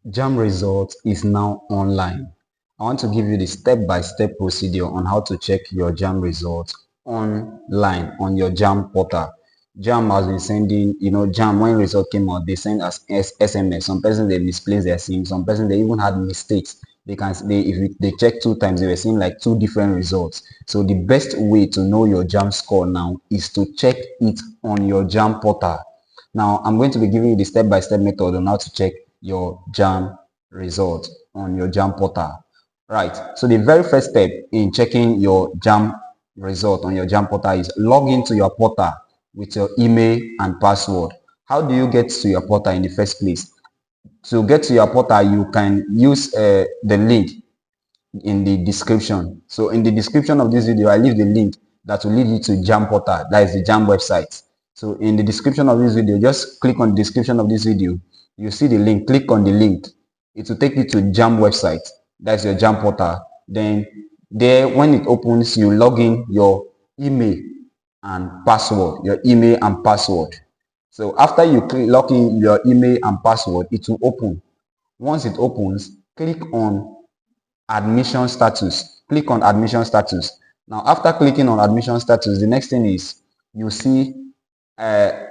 Jamb result is now online. I want to give you the step-by-step procedure on how to check your Jamb results online on your Jamb portal. Jamb has been sending, Jamb, when result came out, they send us SMS. Some persons, they misplaced their SIM. Some persons, they even had mistakes. If they check 2 times, they were seeing like 2 different results. So the best way to know your Jamb score now is to check it on your Jamb portal. Now, I'm going to be giving you the step-by-step method on how to check your Jamb result on your Jamb portal. Right. So the very first step in checking your Jamb result on your Jamb portal is log into your portal with your email and password. How do you get to your portal in the first place? To get to your portal, you can use the link in the description. So in the description of this video, I leave the link that will lead you to Jamb portal. That is the Jamb website. So in the description of this video, just click on the description of this video. You see the link. Click on the link. It will take you to Jamb website. That's your Jamb portal. Then there, when it opens, you log in your email and password. Your email and password. So after you log in your email and password, it will open. Once it opens, click on admission status. Click on admission status. Now after clicking on admission status, the next thing is you see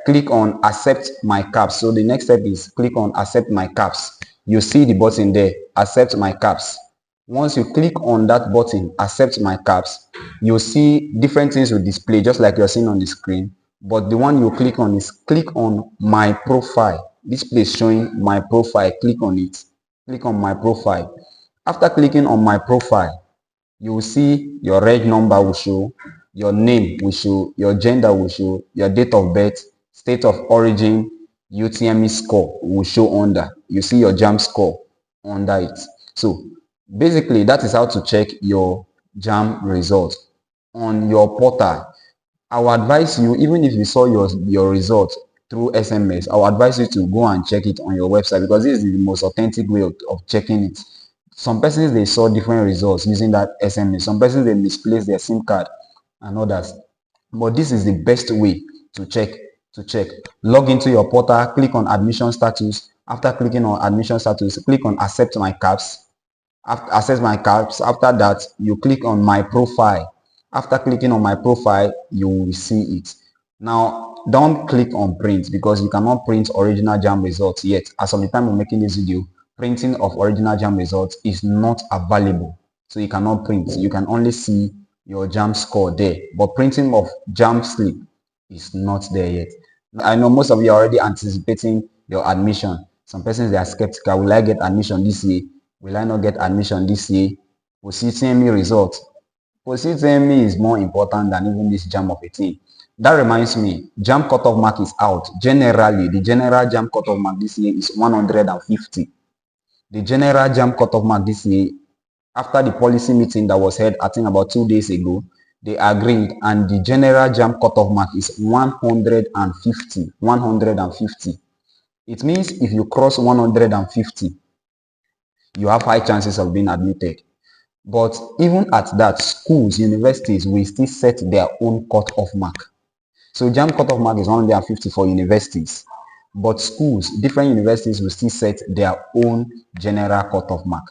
click on accept my caps. So the next step is click on accept my caps. You see the button there, accept my caps. Once you click on that button, accept my caps, you'll see different things will display just like you're seeing on the screen. But the one you click on is click on my profile. This place showing my profile. Click on it. Click on my profile. After clicking on my profile, you will see your reg number will show, your name will show, your gender will show, your date of birth, state of origin, UTME score will show under. You see your Jamb score under it. So basically, that is how to check your Jamb result on your portal. I will advise you, even if you saw your result through SMS, I will advise you to go and check it on your website, because this is the most authentic way of checking it. Some persons, they saw different results using that SMS. Some persons, they misplaced their SIM card and others. But this is the best way to check. Log into your portal, click on admission status. After clicking on admission status, click on accept my caps. Access my caps. After that, you click on my profile. After clicking on my profile, you will see it. Now, don't click on print, because you cannot print original Jamb results yet. As of the time of making this video, printing of original Jamb results is not available. So you cannot print. You can only see your Jamb score there. But printing of Jamb slip is not there yet. I know most of you are already anticipating your admission. Some persons, they are skeptical. Will I get admission this year? Will I not get admission this year? Post-UTME result. Post-UTME is more important than even this Jamb of a thing. That reminds me, Jamb cutoff mark is out. Generally, the general Jamb cutoff mark this year is 150. The general Jamb cutoff mark this year, after the policy meeting that was held, I think about 2 days ago, they agreed, and the general Jamb cutoff mark is 150. 150. It means if you cross 150, you have high chances of being admitted. But even at that, schools, universities will still set their own cutoff mark. So Jamb cutoff mark is 150 for universities, but schools, different universities will still set their own general cutoff mark.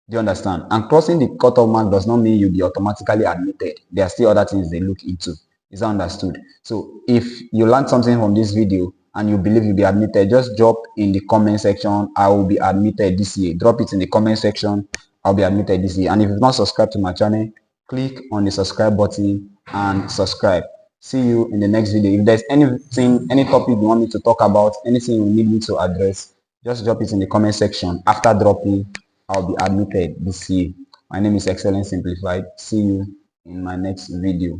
Do you understand? And crossing the cutoff mark does not mean you'll be automatically admitted. There are still other things they look into. Is that understood? So if you learned something from this video and you believe you'll be admitted, just drop in the comment section, I will be admitted this year. Drop it in the comment section, I'll be admitted this year. And if you've not subscribed to my channel, click on the subscribe button and subscribe. See you in the next video. If there's anything, any topic you want me to talk about, anything you need me to address, just drop it in the comment section. After dropping, I'll be admitted this year. My name is Excellence Simplified. See you in my next video.